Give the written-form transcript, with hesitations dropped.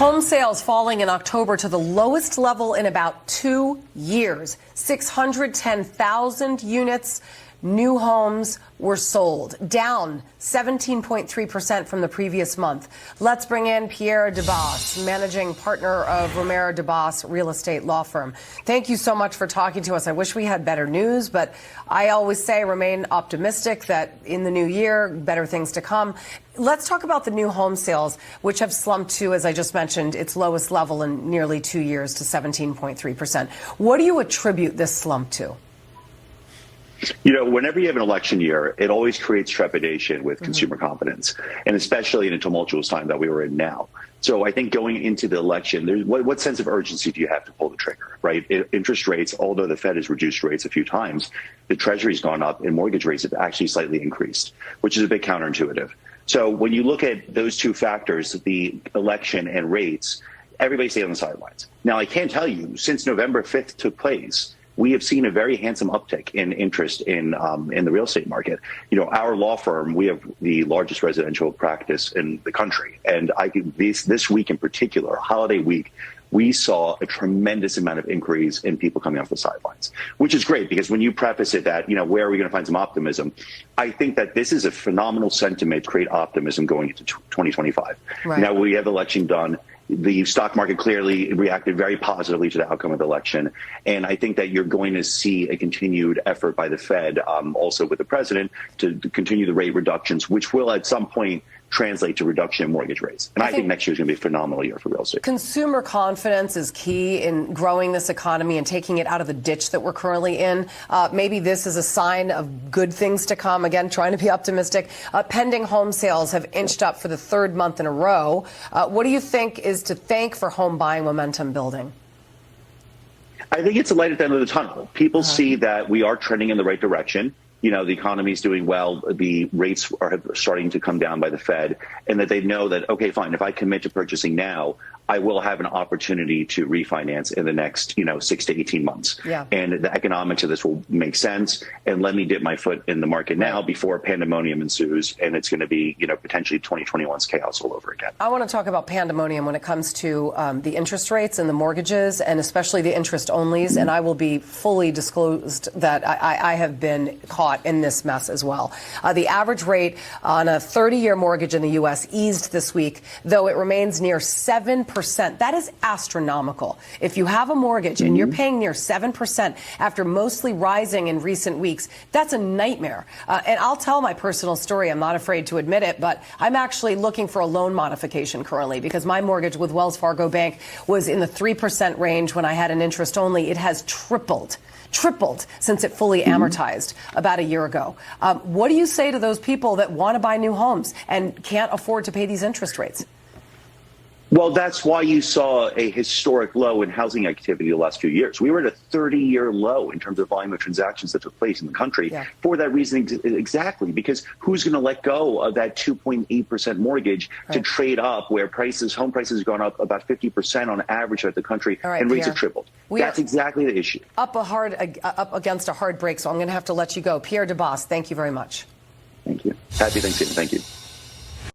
Home sales falling in October to the lowest level in about 2 years. 610,000 units, new homes were sold, down 17.3% from the previous month. Let's bring in Pierre Debbas, managing partner of Romero Debbas real estate law firm. Thank you so much for talking to us. I wish we had better news, but I always say remain optimistic that in the new year, better things to come. Let's talk about the new home sales, which have slumped to, as I just mentioned, its lowest level in nearly 2 years to 17.3%. What do you attribute this slump to? You know, whenever you have an election year, it always creates trepidation with consumer confidence, and especially in a tumultuous time that we were in now. So I think going into the election, what sense of urgency do you have to pull the trigger, right? Interest rates, although the Fed has reduced rates a few times, the Treasury's gone up and mortgage rates have actually slightly increased, which is a bit counterintuitive. So when you look at those two factors, the election and rates, everybody stayed on the sidelines. Now, I can tell you, since November 5th took place, we have seen a very handsome uptick in interest in the real estate market. You know, our law firm, we have the largest residential practice in the country. And this week in particular, holiday week, we saw a tremendous amount of inquiries in people coming off the sidelines, which is great because when you preface it that, you know, where are we going to find some optimism? I think that this is a phenomenal sentiment to create optimism going into 2025. Right. Now we have the election done. The stock market clearly reacted very positively to the outcome of the election. And I think that you're going to see a continued effort by the Fed, also with the president, to continue the rate reductions, which will at some point translate to reduction in mortgage rates. And I think next year is going to be a phenomenal year for real estate. Consumer confidence is key in growing this economy and taking it out of the ditch that we're currently in. Maybe this is a sign of good things to come. Again, trying to be optimistic. Pending home sales have inched up for the third month in a row. What do you think is to thank for home buying momentum building? I think it's a light at the end of the tunnel. People see that we are trending in the right direction. You know, the economy is doing well. The rates are starting to come down by the Fed, and that they know that, OK, fine, if I commit to purchasing now, I will have an opportunity to refinance in the next, 6 to 18 months. Yeah. And the economics of this will make sense. And let me dip my foot in the market now before pandemonium ensues. And it's going to be, potentially 2021's chaos all over again. I want to talk about pandemonium when it comes to the interest rates and the mortgages, and especially the interest onlys. And I will be fully disclosed that I have been caught in this mess as well. The average rate on a 30-year mortgage in the U.S. eased this week, though it remains near 7%. That is astronomical. If you have a mortgage and you're paying near 7% after mostly rising in recent weeks, that's a nightmare. And I'll tell my personal story. I'm not afraid to admit it, but I'm actually looking for a loan modification currently because my mortgage with Wells Fargo Bank was in the 3% range when I had an interest only. It has tripled since it fully amortized about a year ago. What do you say to those people that want to buy new homes and can't afford to pay these interest rates? Well, that's why you saw a historic low in housing activity the last few years. We were at a 30-year low in terms of volume of transactions that took place in the country for that reason exactly, because who's going to let go of that 2.8% mortgage to trade up where home prices have gone up about 50% on average throughout the country and rates have tripled. That's exactly the issue. Up against a hard break, so I'm going to have to let you go. Pierre Debbas, thank you very much. Thank you. Happy Thanksgiving. Thank you.